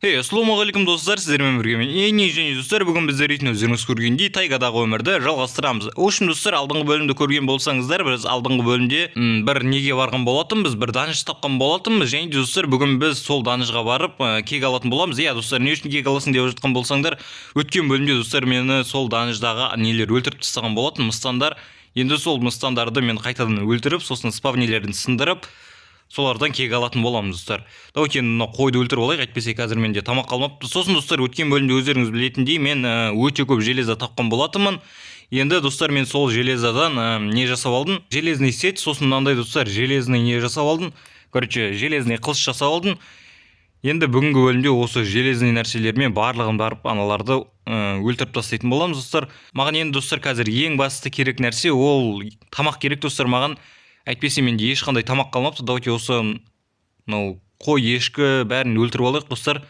Ассалаумағалейкум достар, сіздермен бірге мен және достар, бүгін біздер өздеріңіз көргендей тайгадағы өмірді жалғастырамыз. Общем достар, алдыңғы бөлімді көрген болсаңыздар, біз алдыңғы бөлімде бір неге барған болатынбыз, бір даныш тапқан болатынбыз, және достар, бүгін біз сол данышқа барып кек алатын боламыз. Иә достар, не үшін кек аласың деп жатқан болсаңдар, өткен бөлімде достар мені сол данышдағы нелер өлтіріп тастаған болатын, мыстандар. Енді сол мыстандарды мен қайтадан өлтіріп, сосын спавнелерін сындырып, солардан кек алатын боламыз достар. Давайте мына қойды өлтіріп алайық, әйтпесе қазір менде тамақ қалмапты. Сосын достар, өткен бөлімде өздеріңіз білетіндей мен өте көп железа тапқан болатынмын. Енді достар, мен сол железадан не жасап алдым? Железный сет, сосын мынандай достар, железный не жасап алдым. Короче, железный қылыш жасап алдым. Енді бүгінгі бөлімде осы железный нәрселермен барлығын барып аналарды өлтіріп тастайтын боламыз достар. Маған енді достар қазір ең басты керек нәрсе ол тамақ керек достар маған. Әйтпесе менде ешқандай тамақ қалмапты. Давайте осы қой, ешкі бәрін өлтіріп алайық достар.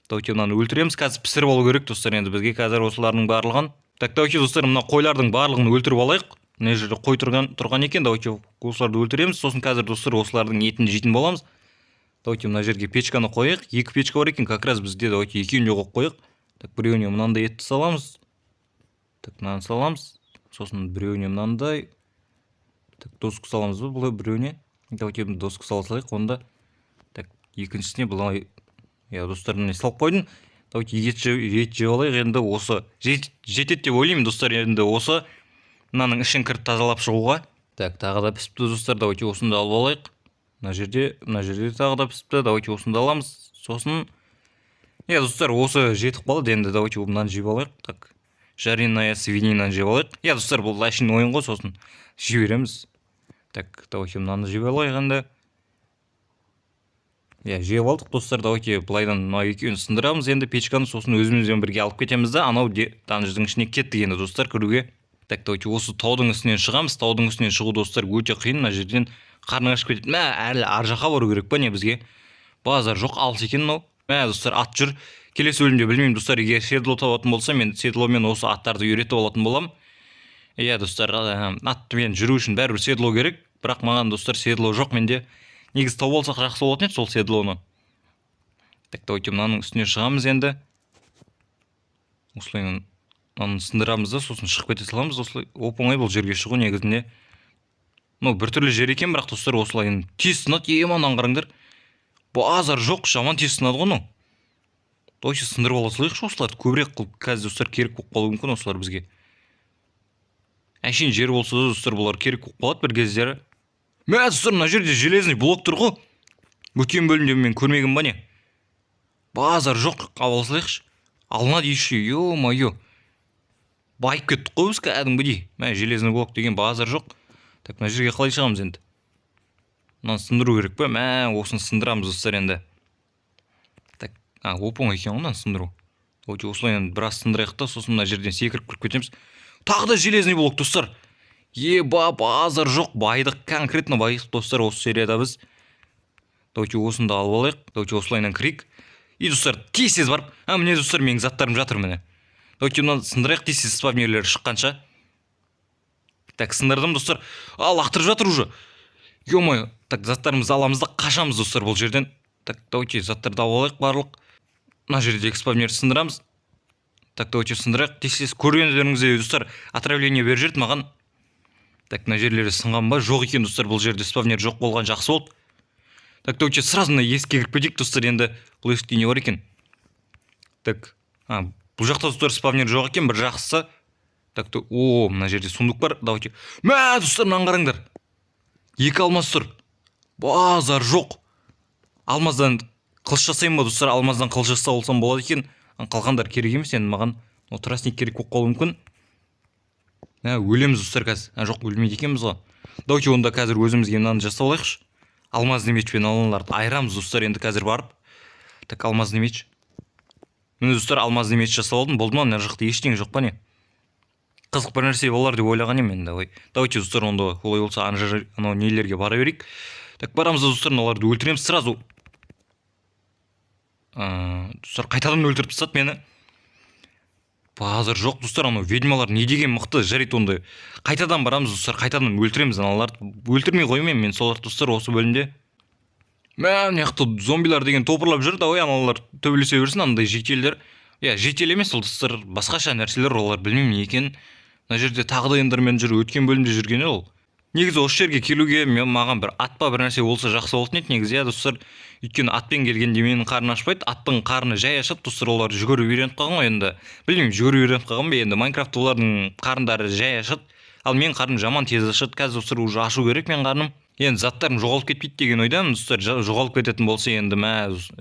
Давайте мынаны өлтіреміз. Қазір пісіріп алу керек достар. Енді бізге қазір осылардың барлығын. Так, давайте достар, мына қойлардың барлығын өлтіріп алайық. Мына жерде қой тұрған екен. Давайте осыларды өлтіреміз. Сосын қазір достар осылардың етін жейтін боламыз. Давайте мына жерге печканы қойық. Екі печка бар екен. Как раз бізде давайте екеуін де қойып қойық. Так, біреуіне мынандай етті саламыз. Так, мынаны саламыз. Сосын біреуіне мынандай. Так, доску саламыз ба бұлай біреуіне? Давайте доску сала салайық. Онда так, екіншісіне бұлай. Я достар, міне салып қойдым. Давайте ет жеп алайық. Енді осы жетеді деп ойлаймын достар. Енді осы мынаның ішін кіріп тазалап шығуға. Так, тағы да пісіпті достар. Давайте осында алып алайық. Мына жерде тағы да пісіпті. Давайте осында аламыз. Сосын достар, осы жетіп қалды. Енді давайте мынаны жеп алайық. Так, жареная свининаны жеп алайық. Достар, бұл әшейін ойын ғой, сосын жібереміз. Так, давайте мынаны жеп алайық енді. Жеп алдық достар. Давайте былайдан мына екеуін сындырамыз енді печканы, сосын өзімізбен бірге алып кетеміз да, анау данышдың ішіне кеттік енді достар көруге. Так, давайте осы таудың үстінен шығамыз. Таудың үстінен шығу достар өте қиын. Мына жерден қарның ашып кетеді. Әлі ар жаққа бару керек па не бізге? Базар жоқ, алыс екен мынау. Достар, ат жүр. Келесі бөлімде білмеймін достар, егер седло табатын болса, мен седломен осы аттарды үйретіп алатын болам. Достар, атпен жүру үшін бәрібір седло керек, бірақ маған достар седло жоқ менде. Негізі тауып алсақ жақсы болатын еді сол седлоны. Так, давайте мынаның үстіне шығамыз енді. Осылай мынаны сындырамыз да, сосын шығып кете саламыз. Осылай оп-оңай бұл жерге шығу негізінде. Біртүрлі жер екен, бірақ достар осылай тез сынады. Мынаны қараңдар. Базар жоқ, жаман тез сынады ғой. Давайте сындырып ала салайықшы осыларды. Көбірек қылып, қазір достар керек болып қалуы мүмкін осылар бізге. Әшейін жер болса да достар, бұлар керек болып қалады бір кездері. Достар, мына жерде железный блок тұр ғой. Өткен бөлімде мен көрмегім ба не? Базар жоқ, ала салайықшы. Алынады еще, ё-моё. Байып кеттік қой біз кәдімгідей. Железный блок деген базар жоқ. Так, мына жерге қалай шығамыз енді? Мынаны сындыру керек па? Осыны сындырамыз достар енді. Так, оп-оңай екен ғой мынаны сындыру. Осылай енді біраз сындырайық та, сосын мына жерден секіріп кіріп кетеміз. Тағы да железный блок достар. Базар жоқ, байдық, конкретно байдық достар осы серияда біз. Давайте осында алып алайық. Давайте осылайынан кірейік. Достар, тез барып. Міне достар, менің заттарым жатыр міне. Давайте мынаны сындырайық, тез спавнерлері шыққанша. Так, сындырдым достар. Лақтырып жатыр уже. Ё-моё. Так, заттарымызды аламыз да қашамыз достар бұл жерден. Так, давайте заттарды алып алайық барлық. Мына жердегі спавнерді сындырамыз. Так, давайте сындырайық. Тез көргендеріңізде достар, отравление беріп жүрді маған. Так, мына жерлері сынған ба? Жоқ екен достар, бұл жерде спавнер жоқ болған жақсы болды. Так, давайте сразу мына есікке кіріп кетейік достар, енді бұл есікте не бар екен? Так, бұл жақта достар спавнер жоқ екен, бір жақсысы. Так, мына жерде сундук бар. Давайте. Достар, мынаны қараңдар. Екі алмаз тұр. Базар жоқ. Алмаздан қылыш жасайын ба достар? Алмаздан қылыш жасап алсам болады екен. Қалғандар керек емес, енді маған тростник керек болып қалуы мүмкін. Өлеміз достар қазір. Жоқ, өлмейді екенбіз ғой. Давайте онда қазір өзімізге мынаны жасап алайықшы. Алмазный мечпен алынларды айырамыз достар енді қазір барып. Так, алмазный меч. Міне достар, алмазный меч жасап алдым. Болды ма? Мына жақта ештеңе жоқ па не? Қызық бір нәрсе болар деп ойлаған едім енді. Давайте достар, онда олай болса анау нелерге бара берейік. Так, барамыз достар, мыналарды өлтіреміз сразу. Достар, қайтадан өлтіріп тастады мені. Базар жоқ достар, анау ведьмалар не деген мықты жарайды онда. Қайтадан барамыз достар, қайтадан өлтіреміз аналарды. Өлтірмей қоймаймын мен соларды достар осы бөлімде. мә мына жақта зомбилар деген топырлап жүр да, ой аналар төбелесе берсін, андай жекелер. Иә, жекел емес, ол достар басқаша нәрселер, олар білмеймін не екенін. Мына жерде тағы да эндермен жүр, өткен бөлімде жүрген ол. Негізі осы жерге келуге маған бір атпа бір нәрсе болса жақсы болатын еді негізі, иә достар. Өйткені атпен келгенде менің қарны ашпайды, аттың қарны жай ашады достар, олар жүгіріп үйреніп қалған ғой енді. Білмеймін, жүгіріп үйреніп қалған ба енді, Майнкрафтта олардың қарындары жай ашады. Ал менің қарным жаман тез ашады, қазір достар уже ашу керек менің қарным. Енді заттарым жоғалып кетпейді деген ойдамын достар, жоғалып кететін болса енді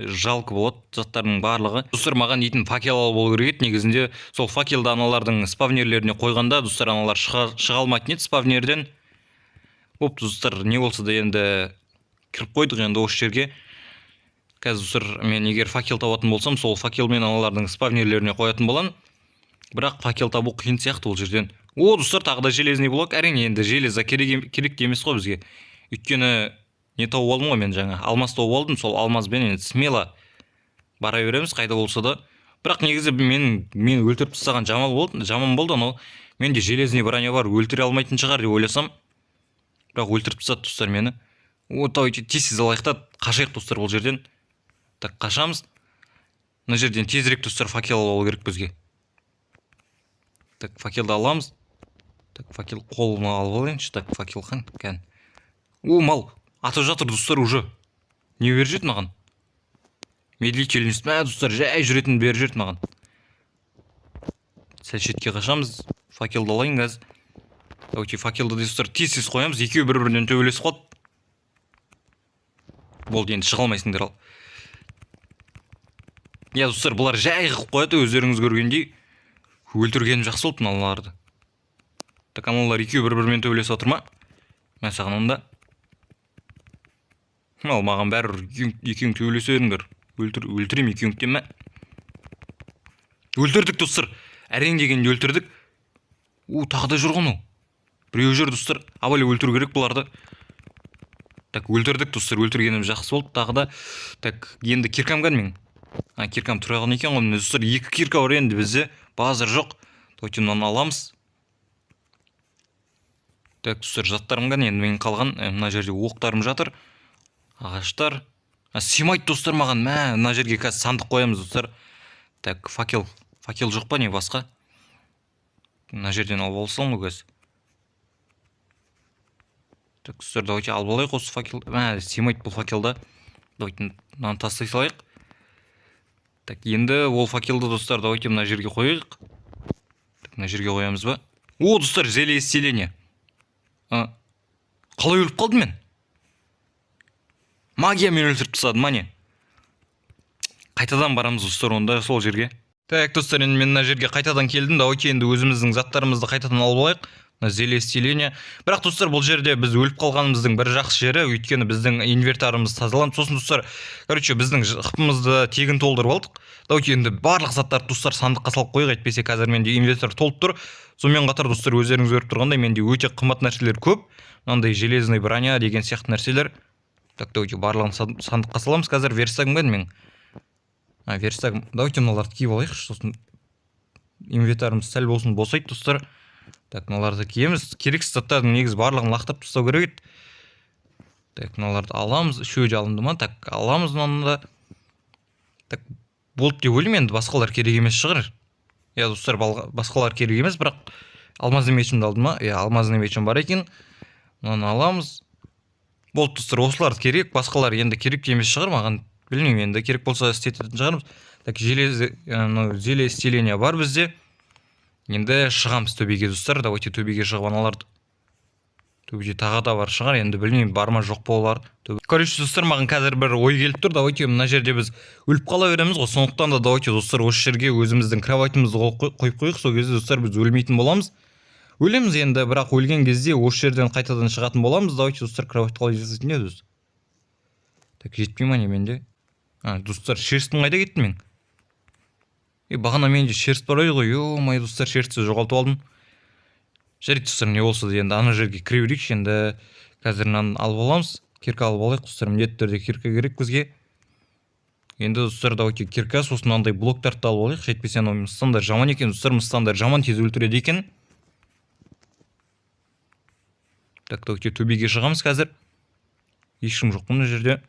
жалко болады заттардың барлығы. Достар, маған дейтін факел алып болу керек еді негізінде. Сол факелді аналардың спавнерлеріне қойғанда достар, аналар шыға алмайтын еді спавнерден. Бопты достар, не болса да енді кіріп қойдық енді осы жерге. Қазір достар, мен егер факел табатын болсам, сол факелмен аналардың спавнерлеріне қоятын боламын. Бірақ факел табу қиын сияқты ол жерден. О достар, тағы да железный блок. Әрине енді железа керек емес қой бізге. Өйткені не тауып алдым ғой мен жаңа, алмаз тауып алдым, сол алмазбен енді смело бара береміз қайда болса да. Бірақ негізі мен өлтіріп тастаған жаман болды, но менде железный броня бар, өлтіре алмайтын шығар деп ойласам. Бірақ өлтіріп тастады достар мені. Давайте тез алайық та қашайық достар бұл жерден. Так, қашамыз. Мына жерден тезірек достар факел алу керек бізге. Так, факелді аламыз. Так, факел қолыма алып алайыншы. Так, факел қан. О, мал, атып жатыр достар уже. Не беріп жүрді маған? Медлительность. Достар, жай жүретін беріп жүрді маған. Сәл шетке қашамыз. Факелді алайын қазір. Давайте факелді достар тез қоямыз. Екеуі бір-бірінен төбелесіп қалды. Болды, енді шыға алмайсыңдар ал. Я достар, бұлар жай қылып қояды, өздеріңіз көргендей. Өлтіргенім жақсы болды аналарды. Так, аналар екеуі бір-бірімен төбелесіп отыр ма? Мен саған онда. Ал маған бәрі екеуің төбелесеріңдер. Өлтірем екеуің деме. Өлтірдік достар. Әрең дегенде өлтірдік. Тағы да жүр ғой. Біреу жүр достар. Абайлы өлтіру керек бұларды. Так, өлтірдік достар. Өлтіргенім жақсы болды. Тағы да. Так, енді киркам кән мен. Киркам тұраған екен ғой. Достар, екі кирка бар енді бізде. Базар жоқ. Давайте мынаны аламыз. Так, достар, заттарым кән енді мен қалған. Мына жерде оқтарым жатыр. Ағаштар. Симайт достар маған. Мына жерге қазір сандық қоямыз достар. Так, факел жоқ па не басқа? Мына жерден алып алсам ғой қазір. Так, достар, давайте алып алайық осы факел. Симайт бұл факелда. Давайте мынаны тастай салайық. Так, енді ол факелді достар, давайте мына жерге қойайық. Так, мына жерге қоямыз ба? Достар, зелье исцеления. Қалай өліп қалдым мен? Магиямен өлтіріп тастады ма не? Қайтадан барамыз достар онда сол жерге. Так, достар, енді мен мына жерге қайтадан келдім. Давайте енді өзіміздің заттарымызды қайтадан алып алайық. Зелье исцеления. Бірақ достар, бұл жерде біз өліп қалғанымыздың бір жақсы жері, өйткені біздің инвентарымыз тазаланды. Сосын достар, біздің хпымызды тегін толтырып алдық. Давайте енді барлық заттарды достар сандыққа салып қойайық, әйтпесе қазір менде инвентар толып тұр. Сонымен қатар достар, өздеріңіз көріп тұрғандай менде өте қымбат нәрселер көп. Мынандай железный броня деген сияқты нәрселер. Так, давайте барлығын сандыққа саламыз. Қазір верстагым бен мен. Верстагым. Давайте мыналарды киіп алайық. Сосын инвентарымыз сәл болсын босайды достар. Так, мыналарды киеміз. Керексіз заттардың негізі барлығын лақтырып тастау керек еді. Так, мыналарды аламыз. Үшеуі де алынды ма? Так, аламыз мынаны да. Так, болды деп ойлаймын, енді басқалар керек емес шығар. Я достар, басқалар керек емес, бірақ алмазный мечімді алдым ма? Алмазный мечім бар екен. Мынаны аламыз. Болды достар, осыларды керек, басқалар енді керек емес шығар маған. Білмеймін, енді керек болса істететін шығармыз. Так, зелье исцеления бар бізде. Енді шығамыз төбеге достар. Давайте төбеге шығып аналарды. Төбеде тағы да бар шығар, енді білмеймін, бар ма жоқ па олар. Короче достар, маған қазір бір ой келіп тұр. Давайте мына жерде біз өліп қала береміз ғой. Сондықтан да давайте достар осы жерге өзіміздің кроватымызды қойып қойық. Сол кезде достар біз өлмейтін боламыз. Өлеміз енді, бірақ өлген кезде осы жерден қайтадан шығатын боламыз. Давайте достар, кровать қалай жасайтын еді өзі. Так, жетпей ма не менде? Достар, шерстің қайда кетті мен? Бағана менде шерст бар ғой. Ой, достар, шерстті жоғалтып алдым. Жарайды достар, не болса да енді ана жерге кіре берейікші. Енді қазір мынаны алып аламыз. Кирка алып алайық достар, міндетті түрде кирка керек бізге. Енді достар, давайте кирка, сосын мынандай блоктарды алып алайық. Жетпесе анау мыстандар жаман екен достар, мыстандар жаман тез өлтіреді екен. Так, давайте төбеге шығамыз қазір. Ешкім жоқ мына жерде.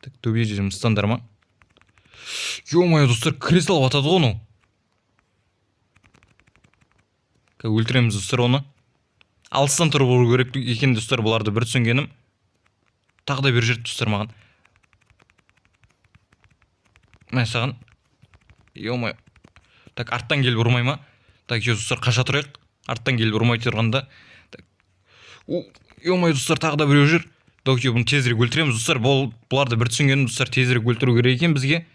Так, төбе жерім стандар ма? Ё-моё, достар, кіре салып атады ғой ну. Өлтіреміз достар оны. Алыстан тұрып ұру керек екен достар, бұларды бір түсінгенім. Тағы да бір жерді достар маған. Мен саған. Ё-моё. Так, арттан келіп ұрмай ма? Так, достар, қаша тұрайық. Арттан келіп ұрмай тұрғанда. Так. Ё-моё, достар, тағы да біреу жүр. Доки, бұны тезірек өлтіреміз достар. Бұларды бір түсінгенім достар, тезірек өлтіру керек екен бізге.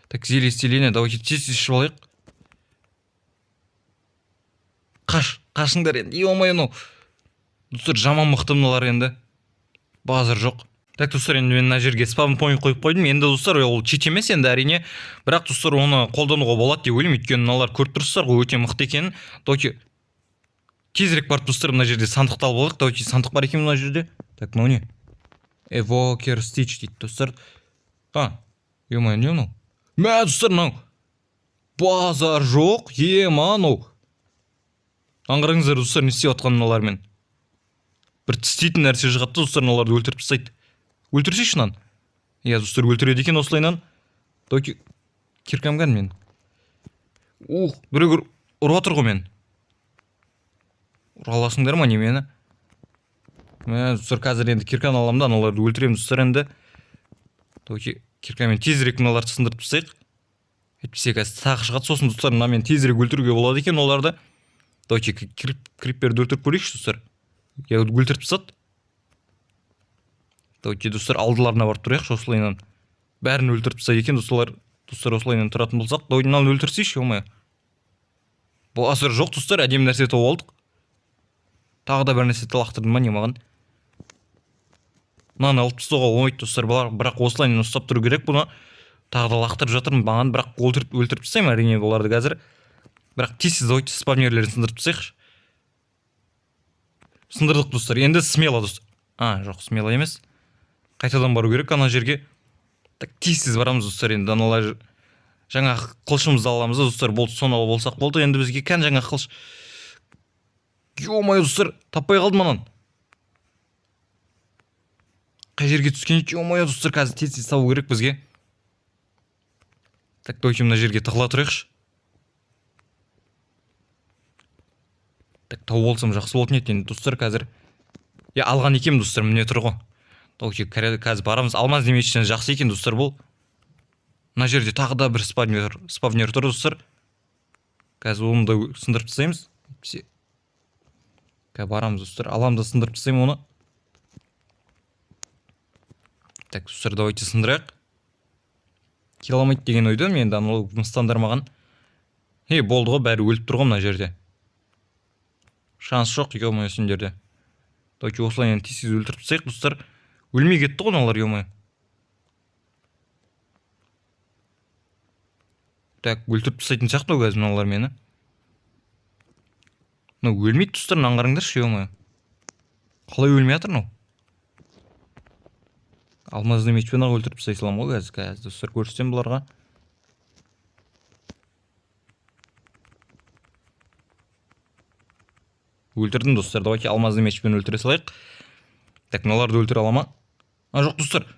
Так, зеле исцеление. Давайте тез ішіп алайық. Қашыңдар енді. Ё-моё, ну. Достар, жаман мықты мыналар енді. Базар жоқ. Так, достар, енді мен мына жерге спавн point қойып қойдым. Енді достар, ол чит емес енді әрине. Бірақ достар, оны қолдануға болады деп ойлаймын. Өйткені мыналар көріп тұрсыздар ғой, өте мықты екенін. Доки, тезірек барып достар, мына жерде сандықты алып алайық. Доки, сандық бар екен мына жерде. Так, мынау не? Evoker Stitch дейді достар. Ё-моё, не мынау? Мә, достар, мынау. Базар жоқ, мынау. Аңғарыңыздар достар, не істеп атқан мыналармен. Бір тістейтін нәрсе шығады достар, мыналарды өлтіріп тастайды. Өлтірсейші нан. Достар, өлтіреді екен осылайнан. Доки, киркам кән мен. Біреу ұрып атыр ғой мен. Ұраласыңдар ма не мені? Достар, қазір енді киркан аламын да, аналарды өлтіреміз достар енді. Доки, киркамен тезірек мыналарды сындырып тастайық. Әйтпесе қазір тағы шығады, сосын достар, мынамен тезірек өлтіруге болады екен оларды. Доки, крипперді өлтіріп көрейікші достар. Өлтіріп тастады. Доки, достар, алдыларына барып тұрайықшы осылайнан. Бәрін өлтіріп тастайды екен достар, осылайнан тұратын болсақ. Доки, мынаны өлтірсейші, ё-моё. Бұл асыр жоқ достар, әдемі нәрсе тауып алдық. Тағы да бір нәрсе лақтырдым ма не маған? Мынаны алып тастауға болмайды достар, бірақ осылайнан ұстап тұру керек бұны. Тағы да лақтырып жатырмын маған, бірақ өлтіріп тастаймын әрине оларды қазір. Бірақ тез давайте спавнерлерін сындырып тастайықшы. Сындырдық достар. Енді смело достар. Жоқ, смело емес. Қайтадан бару керек ана жерге. Так, тез барамыз достар. Енді аналар жаңа қылшымызды аламыз достар. Болды, соны алып болсақ болды. Енді бізге кән жаңа қылш. Ё-моё, достар, таппай қалдым анан. Қай жерге түскен екен? Ё-моё, достар, қазір тез табу керек бізге. Так, доки мына жерге тығыла тұрайықшы. Так, тау болсам жақсы болатын еді енді достар, қазір. Алған екем достар, міне тұр ғой. Доки, қазір барамыз. Алмаз демешінен жақсы екен достар бұл. Мына жерде тағы да бір спавнер тұр достар. Қазір оны да сындырып тастаймыз. Барамыз достар, аламда сындырып тастаймын оны. Так, достар, давайте сындырайық. Келамайды деген ойдым, енді анау мыстандар маған. Болды ғой, бәрі өліп тұр ғой мына жерде. Шанс жоқ, ё-моё, сендерде. Доки, осылайнан тез өлтіріп тастайық достар. Өлмей кетті ғой мыналар, ё-моё. Так, өлтіріп тастайтын сияқты ғой қазір мыналар мені. Өлмейді достар, аңғарыңдаршы, ё-моё. Қалай өлмей жатыр мынау? Алмазды мечпен ақ өлтіріп тастай салам ғой қазір достар, көрсетем бұларға. Өлтірдім достар, давайте алмазды мечпен өлтіре салайық. Так, мыналарды өлтіре алама? Жоқ достар,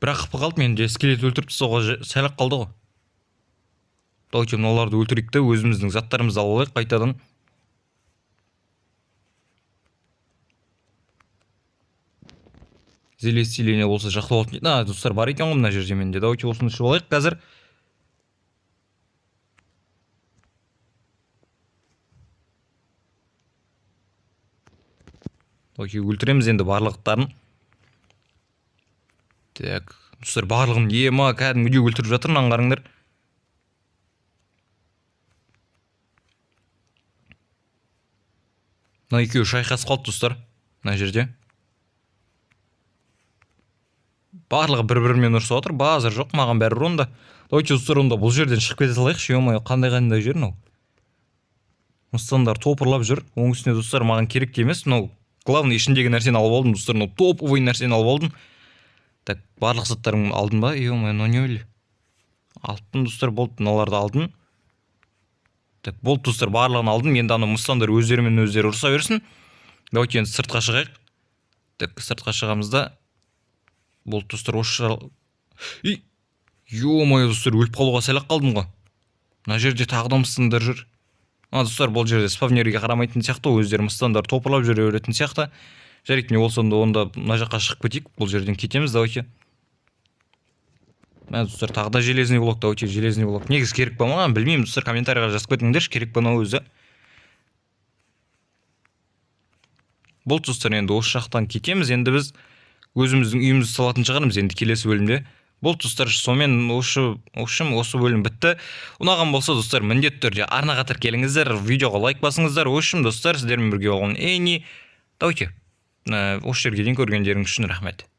бірақ қыпы қалды, мен скелет өлтіріп тастауға сәлақ қалды ғой. Давайте мыналарды өлтірейік те, өзіміздің заттарымызды алып алайық қайтадан. Зеле исцеление болса жақсы болатын еді. Достар, бар екен ғой мына жерде менде. Давайте осыны ішіп алайық қазір. Давайте өлтіреміз енді барлықтарын. Так, достар, барлығын кәдімгідей өлтіріп жатырмын, аңғарыңдар. Мына екеуі шайқасып қалды достар, мына жерде. Барлығы бір-бірімен ұрысып отыр, базар жоқ, маған бәрі ронда. Давайте достар, онда бұл жерден шығып кете салайықшы, ё-моё, қандай жер мынау. Мыстандар топырлап жүр. Оңысына достар, маған керек емес. Мынау главный ішіндегі нәрсені алып алдым достар, мынау топовый нәрсені алып алдым. Так, барлық заттарымды алдым ба? Ё-моё, не өлі. Алыппын достар, болды, мыналарды алдым. Так, болды достар, барлығын алдым. Енді ана мыстандар өздерімен өздері ұрыса берсін. Давайте енді сыртқа шығайық. Так, сыртқа шығамыз да. Болды достар, Ё-моё, достар, өліп қалуға сәл-ақ қалдым ғой. Мына жерде тағы да мыстыңдар жүр. Достар, бұл жерде спавнерге қарамайтын сияқты, өздері мыстандар топырлап жүре беретін сияқты. Жарайды, не болса да онда мына жаққа шығып кетейік. Бұл жерден кетеміз, давайте. Достар, тағы да железный блок, давайте, железный блок. Негізі керек па маған, білмеймін, достар, комментарийға жазып кетіңдерші, керек па мынау өзі. Бұл достар, енді осы жақтан кетеміз. Енді біз өзіміздің үйімізді салатын шығармыз енді келесі бөлімде. Бұл достар, сонымен осы бөлім бітті. Ұнаған болса достар, міндетті түрде арнаға тіркеліңіздер, видеоға лайк басыңыздар. Достар, сіздермен бірге болған Эни. Давайте. Осы жерге дейін көргендеріңіз үшін рахмет.